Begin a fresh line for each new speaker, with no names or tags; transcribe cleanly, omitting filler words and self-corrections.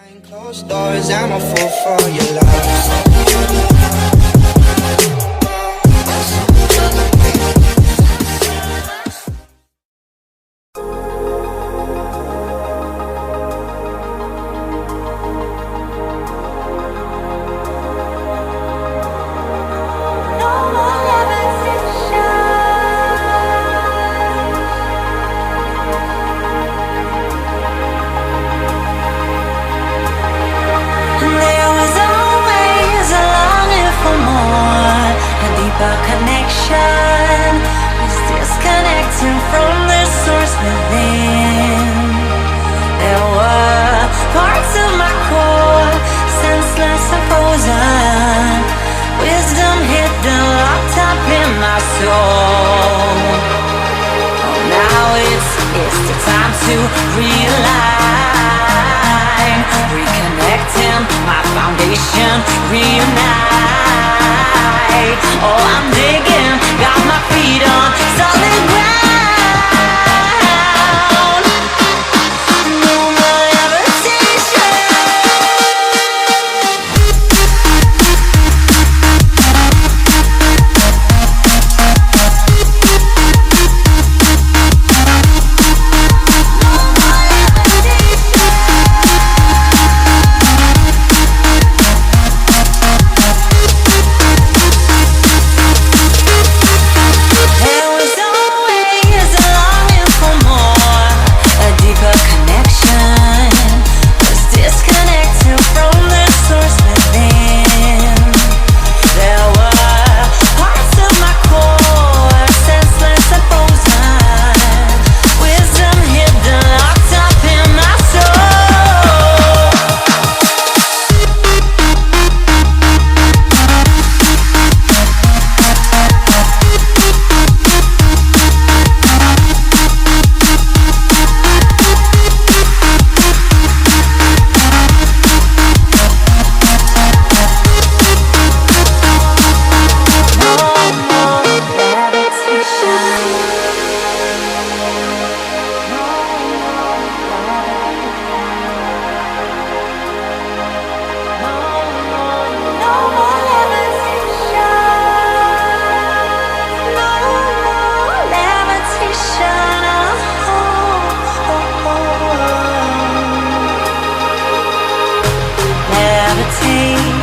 Behind closed doors, I'm a fool for your love.
Connection is disconnecting from the source within. There were parts of my core, senseless and frozen, wisdom hidden, locked up in my soul. Oh, now it's the time to realign, reconnecting my foundation, reunite. Oh, I'm digging, got my feet on solid ground. No more levitation. Levitate.